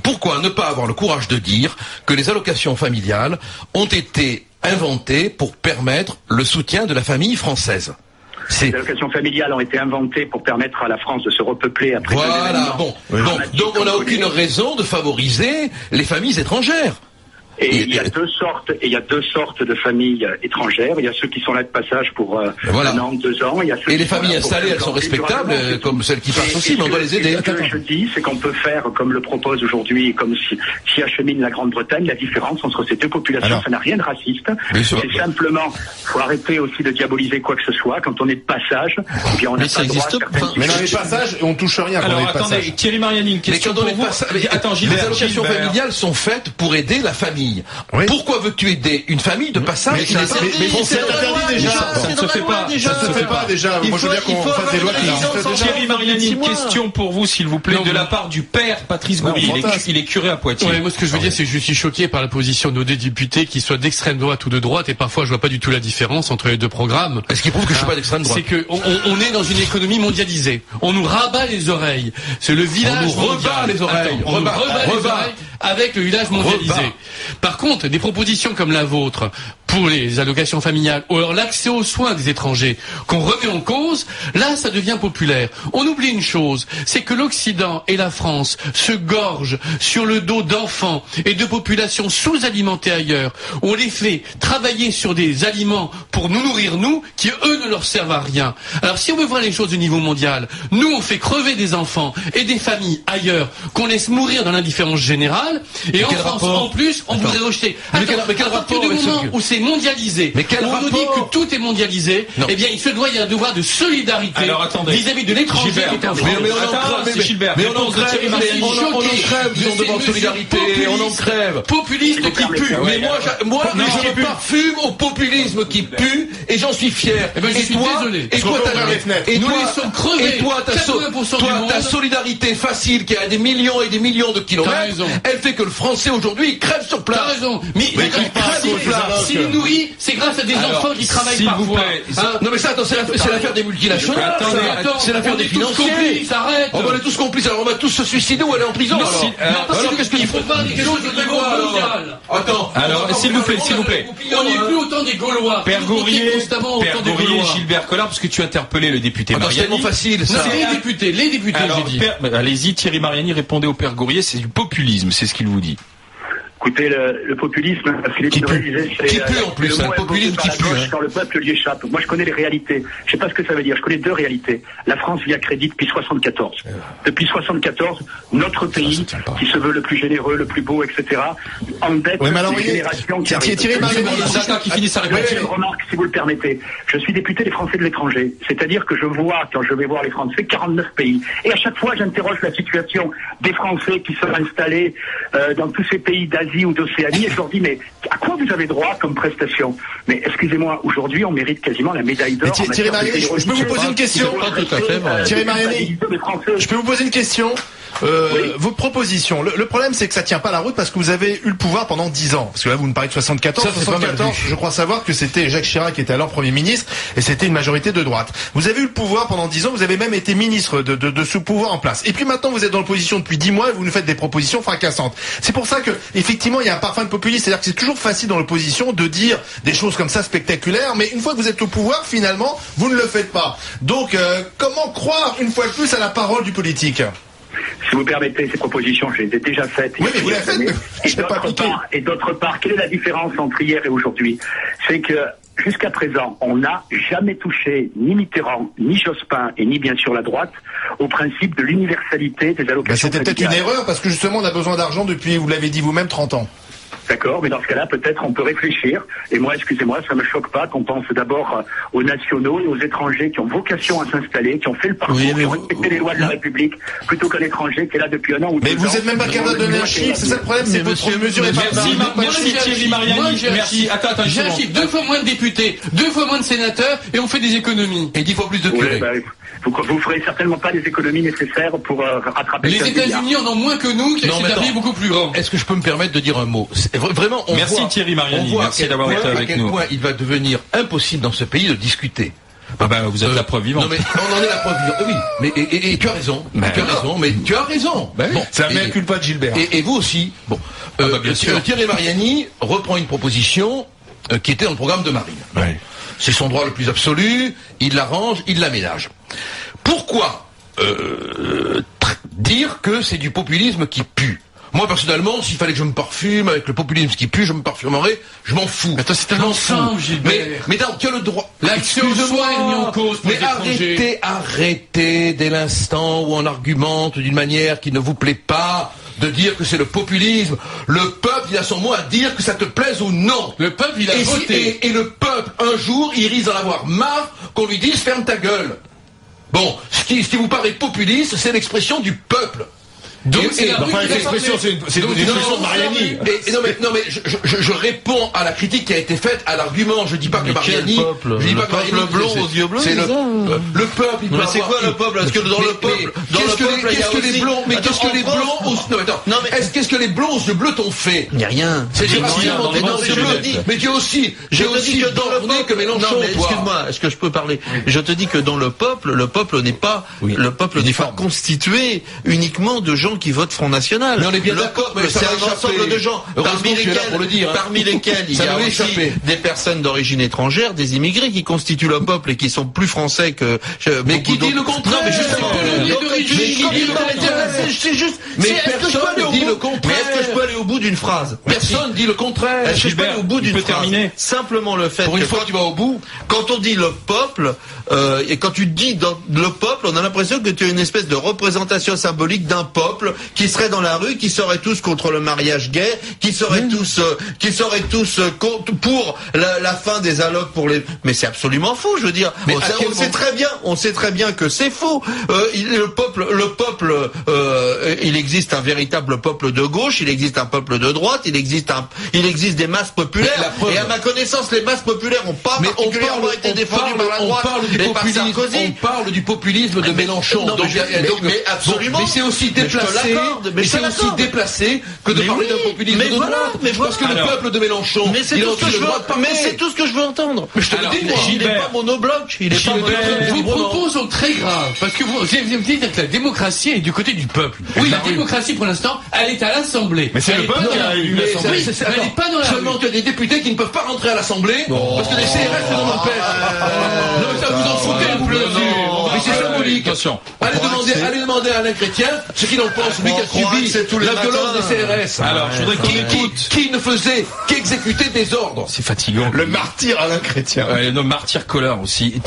pourquoi ne pas avoir le courage de dire que les allocations familiales ont été inventées pour permettre le soutien de la famille française? Les allocations familiales ont été inventées pour permettre à la France de se repeupler après. Voilà, bon. Donc on n'a aucune raison de favoriser les familles étrangères. Et il y a deux sortes de familles étrangères. Il y a ceux qui sont là de passage pour un an, 2 ans. Et les familles installées, elles sont respectables, comme celles qui passent aussi, mais on doit les aider. Ce que je dis, c'est qu'on peut faire, comme le propose aujourd'hui, comme si achemine la Grande-Bretagne, la différence entre ces deux populations, ça n'a rien de raciste. C'est simplement, faut arrêter aussi de diaboliser quoi que ce soit. Quand on est de passage, eh bien on n'a pas le droit à mais dans les passages, on touche rien. Alors attendez, Thierry Mariani, une question pour vous. Attends, les allocations familiales sont faites pour aider la famille. Oui. Pourquoi veux-tu aider une famille de passage? C'est interdit déjà. Ça ne se fait pas. Ça se fait pas déjà. Moi, je veux bien qu'on fasse des lois qui existent déjà. Thierry Mariani, une question pour vous, s'il vous plaît, de la part du père Patrice Goury. Il est curé à Poitiers. Ouais, moi, ce que je veux dire, c'est que je suis choqué par la position de nos députés, qu'ils soient d'extrême droite ou de droite, et parfois, je vois pas du tout la différence entre les deux programmes. Est-ce qu'il prouve que je suis pas d'extrême droite? C'est que on est dans une économie mondialisée. On nous rabat les oreilles. C'est le village mondial. On nous rebat les oreilles. On nous rebat les oreilles avec le village mondialisé. Par contre, des propositions comme la vôtre pour les allocations familiales ou alors l'accès aux soins des étrangers qu'on remet en cause, là ça devient populaire. On oublie une chose, c'est que l'Occident et la France se gorgent sur le dos d'enfants et de populations sous-alimentées ailleurs. On les fait travailler sur des aliments pour nous nourrir nous, qui eux ne leur servent à rien. Alors si on veut voir les choses au niveau mondial, nous on fait crever des enfants et des familles ailleurs qu'on laisse mourir dans l'indifférence générale, et en France en plus on voudrait rejeter. Mais quel rapport du moment où c'est mondialisé, où on nous dit que tout est mondialisé, eh bien il se doit y a un devoir de solidarité vis-à-vis de l'étranger qui est en France. Mais on en crève, on en crève, disons devant solidarité, on en crève. Populiste qui pue. Mais moi je parfume au populisme qui pue et j'en suis fier. Et je suis désolé. Et nous laissons crever. Et toi, ta solidarité facile qui a des millions et des millions de kilomètres, elle fait que le Français aujourd'hui crève sur place. T'as raison. Mais s'il nourrit, c'est grâce à des enfants qui travaillent parfois. Non mais ça, attends, c'est l'affaire des multinationales. C'est l'affaire des financiers. Arrête. On est tous complices. Alors on va tous se suicider ou aller en prison. Alors qu'est-ce qu'il faut faire des choses au niveau mondial? Attends. Alors s'il vous plaît. On n'est plus autant des Gaulois. Père Gourrier et Gilbert Collard, parce que tu interpellais le député Mariani. C'est tellement facile ça. Les députés, j'ai dit. Allez-y, Thierry Mariani, répondez au Père Gourrier, c'est du populisme, c'est ce qu'il vous dit. Écoutez, le populisme, qui pue en plus, un populisme qui pue. Quand le peuple lui échappe. Moi, je connais les réalités. Je sais pas ce que ça veut dire. Je connais deux réalités. La France vit à crédit depuis 74. Depuis 74, notre pays, qui se veut le plus généreux, le plus beau, etc., endette les générations qui arrivent. Thierry Mariani, qui finit sa réponse. Une remarque, si vous le permettez. Je suis député des Français de l'étranger. C'est-à-dire que je vois, quand je vais voir les Français, 49 pays. Et à chaque fois, j'interroge la situation des Français qui sont installés dans tous ces pays d'Asie ou d'Océanie, et je leur dis, mais à quoi vous avez droit comme prestation? Mais excusez-moi, aujourd'hui, on mérite quasiment la médaille d'or. Thierry Mariani, je peux vous poser une question? Thierry Mariani, je peux vous poser une question? Vos propositions. Le problème, c'est que ça tient pas la route parce que vous avez eu le pouvoir pendant 10 ans. Parce que là, vous me parlez de 74. 74, je crois savoir que c'était Jacques Chirac qui était alors Premier ministre et c'était une majorité de droite. Vous avez eu le pouvoir pendant 10 ans, vous avez même été ministre de ce pouvoir en place. Et puis maintenant, vous êtes dans l'opposition depuis 10 mois et vous nous faites des propositions fracassantes. C'est pour ça que, effectivement, il y a un parfum de populisme. C'est-à-dire que c'est toujours facile dans l'opposition de dire des choses comme ça spectaculaires, mais une fois que vous êtes au pouvoir, finalement, vous ne le faites pas. Donc, comment croire une fois de plus à la parole du politique? Si vous permettez, ces propositions, je les ai déjà faites. Oui, mais vous les faites. Et d'autre part, quelle est la différence entre hier et aujourd'hui? C'est que jusqu'à présent, on n'a jamais touché ni Mitterrand, ni Jospin, et ni bien sûr la droite, au principe de l'universalité des allocations. C'était peut-être une erreur, parce que justement, on a besoin d'argent depuis, vous l'avez dit vous-même, 30 ans. D'accord, mais dans ce cas-là, peut-être on peut réfléchir. Et moi, excusez-moi, ça me choque pas qu'on pense d'abord aux nationaux et aux étrangers qui ont vocation à s'installer, qui ont fait le parcours, qui ont respecté les lois de la République, plutôt qu'un étranger qui est là depuis un an ou 2 ans. Mais vous êtes même pas capable de donner un chiffre, c'est ça le problème, c'est votre mesure est pas... Merci Thierry Mariani, merci. Attends, j'ai un chiffre, 2 fois moins de députés, 2 fois moins de sénateurs, et on fait des économies. Et 10 fois plus de curés. Vous ferez certainement pas les économies nécessaires pour rattraper. Les États-Unis en ont moins que nous, qui ont des beaucoup plus grands. Est-ce que je peux me permettre de dire un mot? Vraiment, merci Thierry Mariani, merci d'avoir été avec nous. À quel point il va devenir impossible dans ce pays de discuter. Vous êtes la preuve vivante. Non mais on en est la preuve vivante. Oui, mais et tu as raison. Tu as raison. Bon, c'est un mea culpa de Gilbert. Et vous aussi. Bon, bien sûr. Thierry Mariani reprend une proposition qui était dans le programme de Marine. Ouais. C'est son droit le plus absolu. Il l'arrange, il l'aménage. Pourquoi dire que c'est du populisme qui pue? Moi, personnellement, s'il fallait que je me parfume avec le populisme qui pue, je me parfumerais, je m'en fous. Attends, c'est tellement simple, Gilbert. Mais tu as le droit. L'accès aux soins est mis en cause pour les étrangers. Arrêtez dès l'instant où on argumente d'une manière qui ne vous plaît pas, de dire que c'est le populisme. Le peuple, il a son mot à dire que ça te plaise ou non. Le peuple, il a voté. Et le peuple, un jour, il risque d'en avoir marre qu'on lui dise ferme ta gueule. Bon, ce qui vous paraît populiste, c'est l'expression du peuple. Donc l'expression, c'est une expression de Mariani. Non mais je réponds à la critique qui a été faite à l'argument. Je dis pas que Mariani. Je dis pas que Mariani. Le peuple blond aux yeux bleus. C'est le peuple. Mais c'est quoi le peuple? Est-ce que dans le peuple, qu'est-ce que les blonds? Mais qu'est-ce que les blonds? Non mais qu'est-ce que les blonds aux yeux bleus t'ont fait? Il n'y a rien. C'est rationnellement aux yeux bleus. Mais j'ai aussi borné que Mélenchon. Excuse-moi, est-ce que je peux parler? Je te dis que dans le peuple n'est pas constitué uniquement de gens qui votent Front National. Mais on est bien d'accord, c'est un ensemble de gens, parmi lesquels il y a aussi des personnes d'origine étrangère, des immigrés qui constituent le peuple et qui sont plus français que. Mais qui dit le contraire? Non, mais justement. C'est juste. Mais personne dit le contraire. Mais est-ce que je peux aller au bout d'une phrase? Personne dit le contraire. Est-ce que je peux aller au bout d'une phrase? Simplement le fait. Pour une fois, tu vas au bout. Quand on dit le peuple, et quand tu dis le peuple, on a l'impression que tu as une espèce de représentation symbolique d'un peuple qui serait dans la rue, qui seraient tous contre le mariage gay, qui seraient tous pour la fin des allocs pour les. Mais c'est absolument faux, je veux dire. On sait très bien que c'est faux. Le peuple, il existe un véritable peuple de gauche, il existe un peuple de droite, il existe des masses populaires. Et à ma connaissance, les masses populaires n'ont pas particulièrement été défendues par la droite et par Sarkozy. On parle du populisme de Mélenchon. Mais absolument. Mais c'est aussi déplacé. Mais c'est aussi déplacé que de parler d'un populisme de droite. Parce que le peuple de Mélenchon, il a aussi le droit de parler. Mais c'est tout ce que je veux entendre. Mais je te le dis, moi. Il n'est pas monobloc. Vos propos sont très graves. Parce que vous me dites que la démocratie est du côté du peuple. Oui, la démocratie, pour l'instant, elle est à l'Assemblée. Mais c'est le peuple qui a élu l'Assemblée. Elle n'est pas dans la rue. Seulement, tu as des députés qui ne peuvent pas rentrer à l'Assemblée parce que les CRS les en empêchent. Non, mais ça vous en foutez un peu. Mais c'est symbolique. Attention. Allez demander à Alain Chrétien ce qu'il en pense, lui qui a subi la violence des CRS. Alors, je voudrais qu'on écoute. Qui ne faisait qu'exécuter des ordres. C'est fatigant. Le martyr Alain Chrétien. Le martyr Collard aussi.